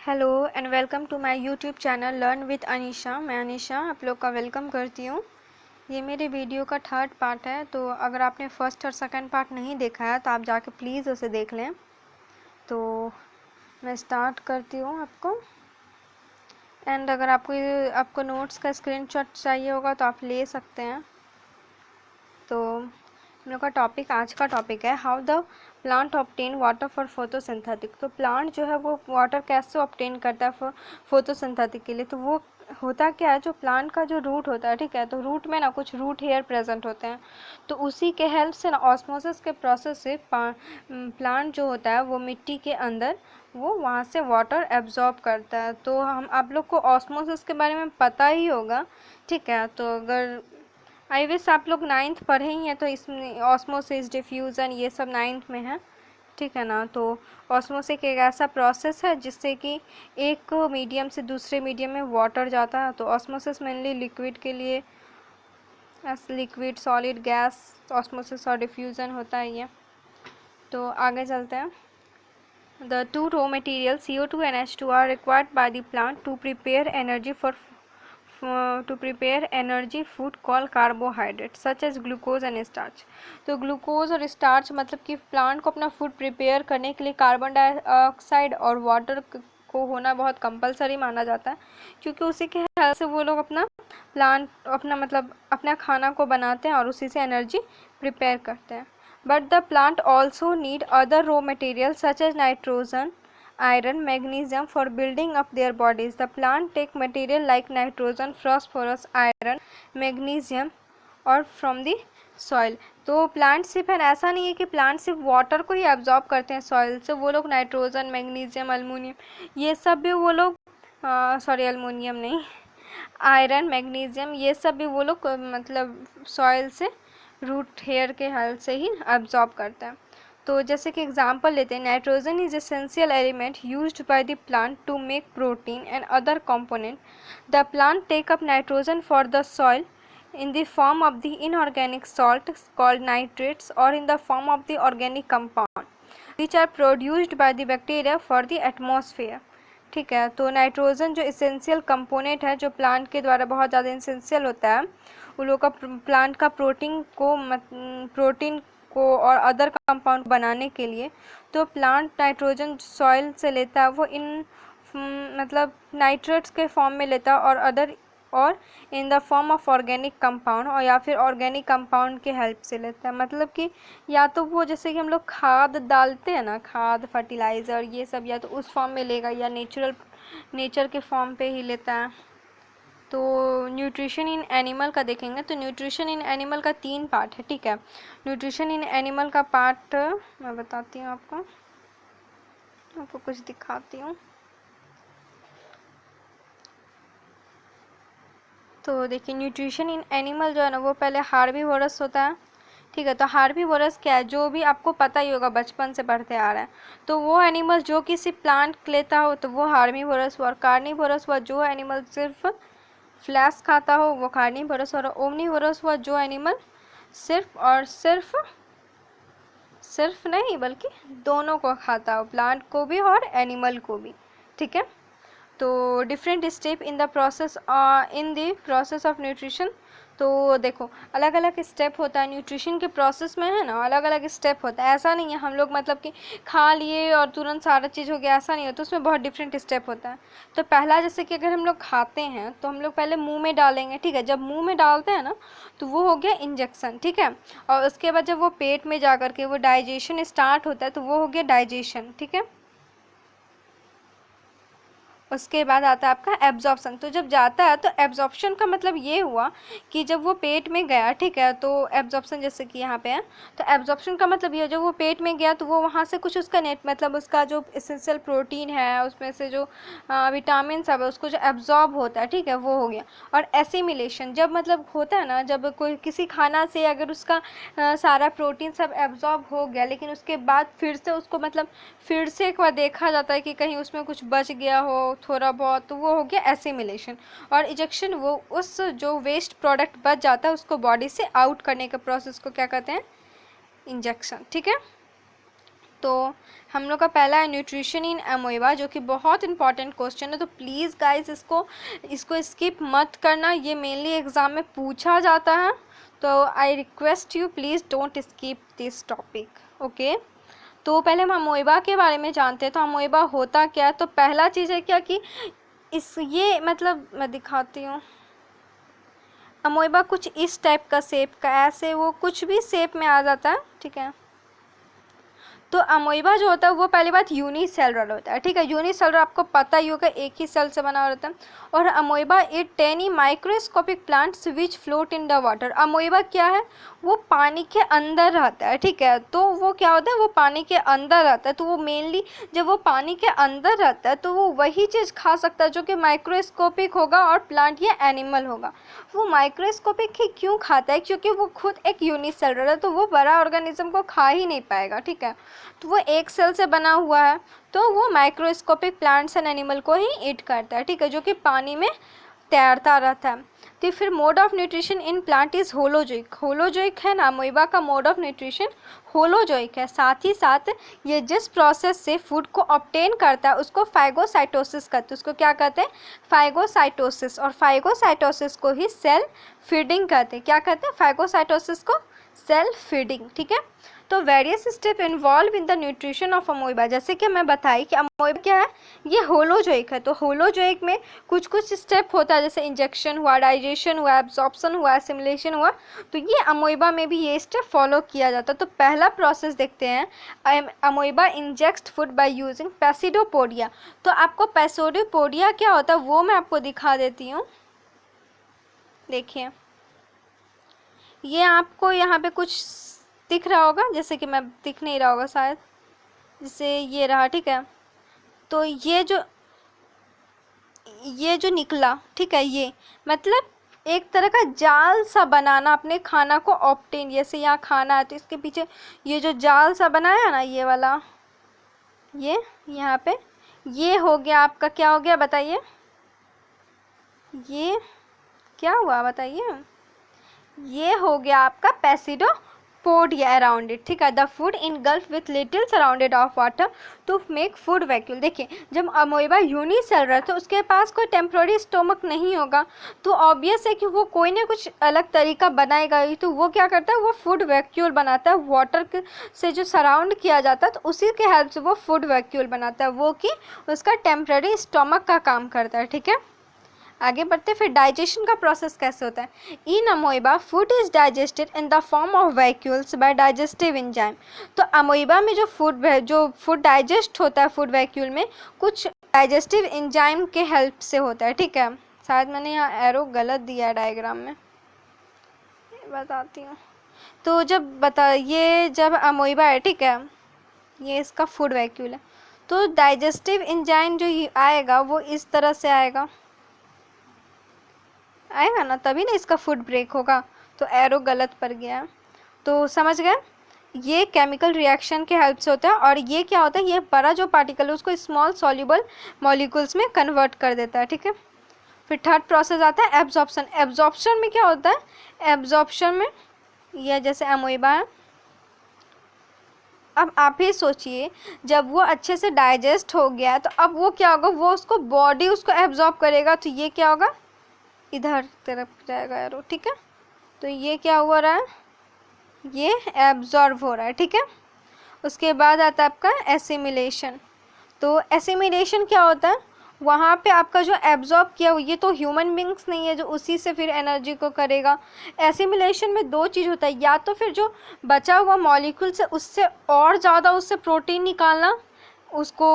Hello and welcome to my YouTube channel learn with Anisha. मैं अनीशा आप लोग का वेलकम करती हूँ। ये मेरे वीडियो का थर्ड पार्ट है, तो अगर आपने फर्स्ट और सेकंड पार्ट नहीं देखा है तो आप जाके प्लीज़ उसे देख लें। तो मैं स्टार्ट करती हूँ आपको। एंड अगर आपको नोट्स का स्क्रीनशॉट चाहिए होगा तो आप ले सकते हैं। तो हम लोग का टॉपिक, आज का टॉपिक है how the plant obtain water for photosynthetic. तो प्लांट जो है वो वाटर कैसे ऑब्टेन करता है फोटोसिंथेटिक के लिए। तो वो होता क्या है, जो प्लांट का जो रूट होता है, ठीक है, तो रूट में ना कुछ रूट हेयर प्रेजेंट होते हैं। तो उसी के हेल्प से ना ऑस्मोसिस के प्रोसेस से प्लांट जो होता है वो मिट्टी के अंदर वो वहाँ से वाटर एब्जॉर्ब करता है। तो आप लोग को ऑस्मोसिस के बारे में पता ही होगा, ठीक है। तो अगर आई विश आप लोग नाइन्थ पढ़े ही हैं, तो इसमें ऑस्मोसिस, डिफ्यूज़न ये सब नाइन्थ में है, ठीक है ना। तो ऑस्मोसिस एक ऐसा प्रोसेस है जिससे कि एक मीडियम से दूसरे मीडियम में वाटर जाता है। तो ऑस्मोसिस मेनली लिक्विड के लिए, लिक्विड, सॉलिड, गैस ऑस्मोसिस और डिफ्यूज़न होता है ये। तो आगे चलते हैं। The two raw materials CO2 and H2 are required by the plant to prepare energy food called carbohydrates such as glucose and starch। तो ग्लूकोज और स्टार्च मतलब कि प्लांट को अपना फूड प्रिपेयर करने के लिए कार्बन डाइऑक्साइड और वाटर को होना बहुत कंपलसरी माना जाता है, क्योंकि उसी के हेल्प से वो लोग अपना खाना को बनाते हैं और उसी से एनर्जी प्रिपेयर करते हैं। But the plant also need other raw materials such as nitrogen, iron, magnesium for building up their bodies. The plant take material like nitrogen, phosphorus, iron, magnesium और from the soil। तो plant सिर्फ है, ऐसा नहीं है कि plant सिर्फ water को ही एब्जॉर्ब करते हैं सॉइल से। वो लोग नाइट्रोजन, मैग्नीशियम, अल्मोनियम ये सब भी वो लोग अल्मोनियम नहीं, आयरन, मैग्नीशियम ये सब भी वो लोग सॉइल से रूट हेयर के हेल्प से ही एब्जॉर्ब करता है। तो जैसे कि एग्जांपल लेते हैं, nitrogen is essential element used by the plant to make protein and other component. The plant take up nitrogen for the soil in the form of the inorganic salt called nitrates or in the form of the organic compound which are produced by the bacteria for the atmosphere। ठीक है, तो nitrogen जो essential component है, जो plant के द्वारा बहुत ज़्यादा इसेंशियल होता है, उन लोगों का प्लांट का प्रोटीन को और अदर कंपाउंड बनाने के लिए। तो प्लांट नाइट्रोजन सॉइल से लेता है, वो इन नाइट्रेट्स के फॉर्म में लेता है और इन the form of organic compound, और या फिर ऑर्गेनिक कंपाउंड के हेल्प से लेता है। मतलब कि या तो वो जैसे कि हम लोग खाद डालते हैं ना, खाद, फर्टिलाइज़र ये सब, या तो उस फॉर्म में लेगा या नेचर के फॉर्म पे ही लेता है। तो न्यूट्रिशन इन एनिमल का देखेंगे, तो न्यूट्रिशन इन एनिमल का 3 पार्ट है, ठीक है। न्यूट्रिशन इन एनिमल का पार्ट मैं बताती हूँ आपको कुछ दिखाती हूँ। तो देखिए, न्यूट्रिशन इन एनिमल जो है ना, वो पहले हार्बीवोरस होता है, ठीक है। तो हार्बीवोरस क्या है, जो भी आपको पता ही होगा, बचपन से पढ़ते आ रहा है। तो वो एनिमल जो कि सिर्फ प्लांट लेता हो तो वो हार्बीवोरस हुआ, और कार्निवोरस हुआ जो एनिमल सिर्फ फ्लैश खाता हो वो कार्निवोरस, और ओमनीवोरस हुआ जो एनिमल सिर्फ नहीं बल्कि दोनों को खाता हो, प्लांट को भी और एनिमल को भी, ठीक है। तो different step in the process of nutrition. तो देखो, अलग अलग स्टेप होता है न्यूट्रिशन के प्रोसेस में, है ना, अलग अलग स्टेप होता है। ऐसा नहीं है हम लोग कि खा लिए और तुरंत सारा चीज़ हो गया, ऐसा नहीं होता, उसमें बहुत डिफरेंट स्टेप होता है। तो पहला, जैसे कि अगर हम लोग खाते हैं तो हम लोग पहले मुंह में डालेंगे, ठीक है। जब मुंह में डालते हैं ना तो वो हो गया इंजेक्शन, ठीक है। और उसके बाद जब वो पेट में जा के वो डाइजेशन स्टार्ट होता है तो वो हो गया डाइजेशन, ठीक है। उसके बाद आता है आपका एब्जॉर्प्शन। तो जब जाता है तो एब्जॉर्प्शन का मतलब ये हुआ कि जब वो पेट में गया, ठीक है, तो एब्जॉर्प्शन जैसे कि यहाँ पे है, तो एब्जॉर्प्शन का मतलब ये, जब वो पेट में गया तो वो वहाँ से कुछ उसका उसका जो एसेंशियल प्रोटीन है, उसमें से जो विटामिन सब है, उसको जो एब्जॉर्ब होता है, ठीक है, वो हो गया। और एसिमिलेशन जब होता है ना, जब कोई किसी खाना से अगर उसका सारा प्रोटीन सब एब्जॉर्ब हो गया, लेकिन उसके बाद फिर से उसको फिर से एक बार देखा जाता है कि कहीं उसमें कुछ बच गया हो थोड़ा बहुत, तो वो हो गया एसिमिलेशन। और इजेक्शन, वो उस जो वेस्ट प्रोडक्ट बच जाता है उसको बॉडी से आउट करने के प्रोसेस को क्या कहते हैं, इंजेक्शन, ठीक है। तो हम लोग का पहला है न्यूट्रिशन इन अमोइबा, जो कि बहुत इंपॉर्टेंट क्वेश्चन है। तो प्लीज़ गाइस इसको स्किप मत करना, ये मेनली एग्ज़ाम में पूछा जाता है। तो I request you please don't skip this topic, okay. तो पहले हम अमोइबा के बारे में जानते हैं। तो अमोइबा होता क्या है? तो पहला चीज़ है क्या कि ये मतलब मैं दिखाती हूँ। अमोइबा कुछ इस टाइप का शेप का, ऐसे वो कुछ भी शेप में आ जाता है, ठीक है। तो अमोइबा जो होता है वो पहली बात यूनिसेलुलर होता है, ठीक है। यूनिसेलुलर आपको पता ही होगा, एक ही सेल से बना हुआ रहता है। और amoeba it tiny microscopic plants which float in the water. Amoeba क्या है? वो पानी के अंदर रहता है, ठीक है। तो वो क्या होता है? वो पानी के अंदर रहता है। तो वो मेनली जब वो पानी के अंदर रहता है तो वो वही चीज़ खा सकता है जो कि माइक्रोस्कोपिक होगा और प्लांट या एनिमल होगा। वो माइक्रोस्कोपिक ही क्यों खाता है? क्योंकि वो खुद एक यूनिसेलुलर है, तो वो बड़ा ऑर्गेनिज्म को खा ही नहीं पाएगा, ठीक है। तो वो एक सेल से बना हुआ है, तो वो माइक्रोस्कोपिक प्लांट्स एंड एनिमल को ही ईट करता है, ठीक है, जो कि पानी में तैरता रहता है। तो फिर mode of nutrition in plant is holozoic. Holozoic है ना, अमोइबा का मोड ऑफ न्यूट्रिशन होलोजोइक है। साथ ही साथ ये जिस प्रोसेस से फूड को ऑब्टेन करता है उसको फाइगोसाइटोसिस कहते हैं। उसको क्या कहते हैं? फाइगोसाइटोसिस। और फाइगोसाइटोसिस को ही सेल फीडिंग कहते हैं। क्या कहते हैं? फाइगोसाइटोसिस को सेल फीडिंग, ठीक है। तो various step involve in the nutrition of amoeba. जैसे कि मैं बताई कि अमोइबा क्या है? ये होलोजोइक है। तो होलोजोइक में कुछ कुछ स्टेप होता है, जैसे इंजेक्शन हुआ, डाइजेशन हुआ, एब्जॉर्प्शन हुआ, एसिमिलेशन हुआ। तो ये अमोइबा में भी ये स्टेप फॉलो किया जाता है। तो पहला प्रोसेस देखते हैं। अमोइबा इंजेक्ट फूड बाय यूजिंग पैसिडोपोडिया। तो आपको पैसिडोपोडिया क्या होता है वो मैं आपको दिखा देती हूँ। देखिए, ये आपको यहाँ पे कुछ दिख रहा होगा, जैसे कि मैं दिख नहीं रहा होगा शायद, जैसे ये रहा, ठीक है। तो ये जो निकला, ठीक है, ये मतलब एक तरह का जाल सा बनाना अपने खाना को ऑब्टेन। जैसे यहाँ खाना है तो इसके पीछे ये जो जाल सा बनाया ना, ये वाला, ये यहाँ पे ये हो गया आपका, क्या हो गया बताइए? ये क्या हुआ बताइए? ये हो गया आपका पैसिडोपोडिया अराउंड इट, ठीक है। The food engulf with little surrounded of water to make food vacuole. देखिए, जब अमोइबा यूनिसेलुलर तो उसके पास कोई टेम्प्रोरी स्टोमक नहीं होगा, तो ऑब्वियस है कि वो कोई ना कुछ अलग तरीका बनाएगा ही। तो वो क्या करता है? वो फूड वैक्यूल बनाता है। वाटर से जो सराउंड किया जाता है तो उसी के हेल्प से वो फूड वैक्यूल बनाता है, वो कि उसका टेम्प्रेरी स्टोमक का काम करता है, ठीक है। आगे बढ़ते फिर डाइजेशन का प्रोसेस कैसे होता है। In amoeba food is digested in the form of vacuoles by digestive enzyme. तो अमोइबा में जो फूड डाइजेस्ट होता है फूड वैक्यूल में, कुछ डाइजेस्टिव एंजाइम के हेल्प से होता है, ठीक है। शायद मैंने यहाँ एरो गलत दिया है डायग्राम में, बताती हूँ। तो जब अमोइबा है, ठीक है, ये इसका फूड वैक्यूल है। तो डाइजेस्टिव एंजाइम जो आएगा वो इस तरह से आएगा ना, तभी ना इसका फूड ब्रेक होगा। तो एरो गलत पड़ गया, तो समझ गए। ये केमिकल रिएक्शन के हेल्प से होता है। और ये क्या होता है? ये बड़ा जो पार्टिकल है उसको स्मॉल सॉल्युबल मॉलिक्यूल्स में कन्वर्ट कर देता है, ठीक है। फिर थर्ड प्रोसेस आता है एब्जॉर्प्शन। एब्जॉर्प्शन में क्या होता है? एब्जॉर्प्शन में यह जैसे अमोइबा है, अब आप ही सोचिए, जब वो अच्छे से डाइजेस्ट हो गया तो अब वो क्या होगा? वो उसको बॉडी उसको एब्जॉर्ब करेगा। तो ये क्या होगा? इधर तरफ जाएगा एरो, ठीक है। तो ये क्या हो रहा है? ये एब्जॉर्ब हो रहा है, ठीक है। उसके बाद आता है आपका एसिमिलेशन। तो एसिमिलेशन क्या होता है? वहाँ पे आपका जो एब्जॉर्ब किया हुआ, ये तो ह्यूमन बींग्स नहीं है जो उसी से फिर एनर्जी को करेगा। एसिमिलेशन में दो चीज़ होता है, या तो फिर जो बचा हुआ मॉलिक्यूल से उससे और ज़्यादा उससे प्रोटीन निकालना, उसको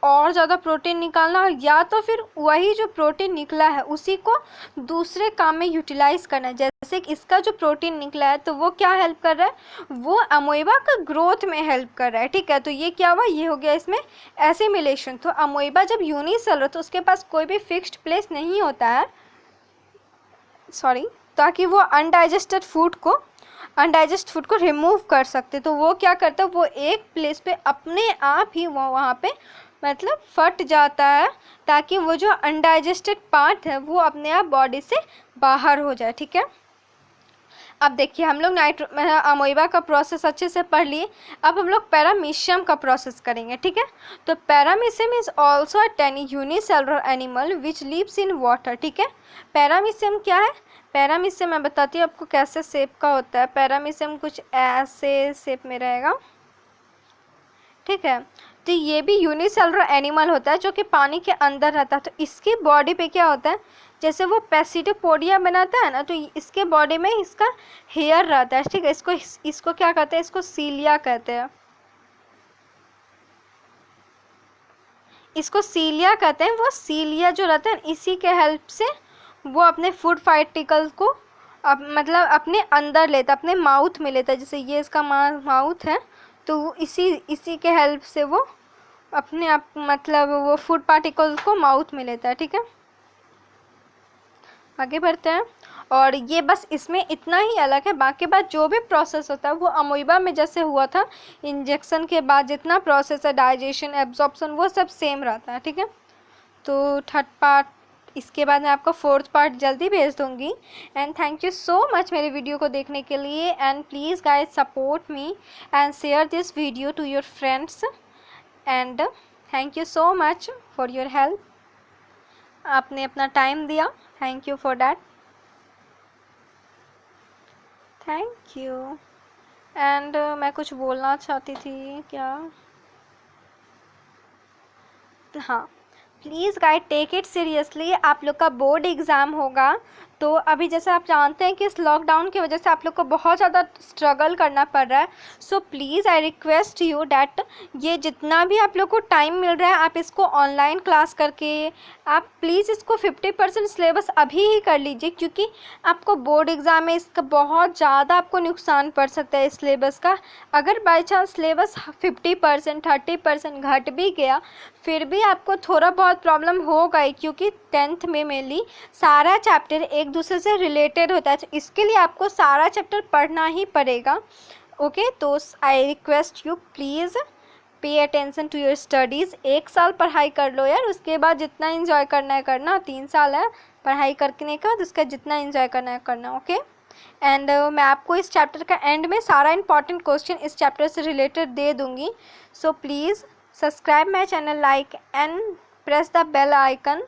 और ज़्यादा प्रोटीन निकालना, या तो फिर वही जो प्रोटीन निकला है उसी को दूसरे काम में यूटिलाइज करना है। जैसे कि इसका जो प्रोटीन निकला है तो वो क्या हेल्प कर रहा है? वो अमोइबा का ग्रोथ में हेल्प कर रहा है, ठीक है। तो ये क्या हुआ? ये हो गया इसमें एसिमिलेशन। तो अमोइबा जब यूनिसेलुलर तो उसके पास कोई भी फिक्स्ड प्लेस नहीं होता है, ताकि वो अनडाइजेस्ट फूड को रिमूव कर सकते। तो वो क्या करता है? वो एक प्लेस पे अपने आप ही वो वहाँ पे मतलब फट जाता है, ताकि वो जो अनडाइजेस्टेड पार्ट है वो अपने आप बॉडी से बाहर हो जाए, ठीक है। अब देखिए हम लोग अमोइबा का प्रोसेस अच्छे से पढ़ लिए। अब हम लोग पैरामीशियम का प्रोसेस करेंगे, ठीक है। तो paramecium is also a tiny unicellular animal which lives in water, ठीक है। पैरामीशियम क्या है? पैरामीशियम मैं बताती हूँ आपको कैसे शेप का होता है। पैरामीशियम कुछ ऐसे शेप में रहेगा, ठीक है। तो ये भी यूनिसेलुलर एनिमल होता है जो कि पानी के अंदर रहता है। तो इसकी बॉडी पे क्या होता है, जैसे वो पैसिडोपोडिया बनाता है ना, तो इसके बॉडी में इसका हेयर रहता है, ठीक है। इसको क्या कहते हैं? इसको सीलिया कहते हैं। इसको सीलिया कहते हैं। वो सीलिया जो रहता है इसी के हेल्प से वो अपने फूड पार्टिकल को मतलब अपने अंदर लेता है, अपने माउथ में लेता है। जैसे ये इसका माउथ है, तो वो इसी के हेल्प से वो अपने आप मतलब वो फूड पार्टिकल को माउथ में लेता है, ठीक है। आगे बढ़ते हैं। और ये बस इसमें इतना ही अलग है, बाकी बात जो भी प्रोसेस होता है वो अमोइबा में जैसे हुआ था इंजेक्शन के बाद जितना प्रोसेस है, डाइजेशन, एब्जॉर्प्शन, वो सब सेम रहता है, ठीक है। तो थर्ड पार्ट, इसके बाद मैं आपको फोर्थ पार्ट जल्दी भेज दूंगी। And thank you so much मेरे वीडियो को देखने के लिए। And please guys support me and share this video to your friends. And thank you so much for your help. आपने अपना टाइम दिया, thank you for that, thank you. And मैं कुछ बोलना चाहती थी क्या? हाँ, please guide take it seriously. आप लोग का बोर्ड एग्ज़ाम होगा, तो अभी जैसे आप जानते हैं कि इस लॉकडाउन की वजह से आप लोग को बहुत ज़्यादा स्ट्रगल करना पड़ रहा है। So please I request you that ये जितना भी आप लोग को टाइम मिल रहा है आप इसको ऑनलाइन क्लास करके आप प्लीज़ इसको 50% सिलेबस अभी ही कर लीजिए, क्योंकि आपको बोर्ड एग्ज़ाम में इसका बहुत ज़्यादा आपको नुकसान पड़ सकता है इस सिलेबस का। अगर बाई चांस सिलेबस 50% 30% घट भी गया फिर भी आपको थोड़ा बहुत प्रॉब्लम होगा ही, क्योंकि 10th में मेनली सारा चैप्टर एक दूसरे से रिलेटेड होता है। तो इसके लिए आपको सारा चैप्टर पढ़ना ही पड़ेगा, ओके। तो I request you please pay attention to your studies. 1 साल पढ़ाई कर लो यार, उसके बाद जितना इन्जॉय करना है करना। 3 साल है पढ़ाई करने का, तो उसका जितना इन्जॉय करना है करना, ओके। एंड मैं आपको इस चैप्टर का एंड में सारा इंपॉर्टेंट क्वेश्चन इस चैप्टर से रिलेटेड दे दूँगी। So please subscribe my channel, like and press the bell icon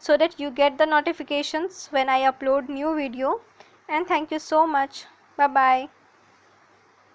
so that you get the notifications when I upload new video. And thank you so much. Bye bye.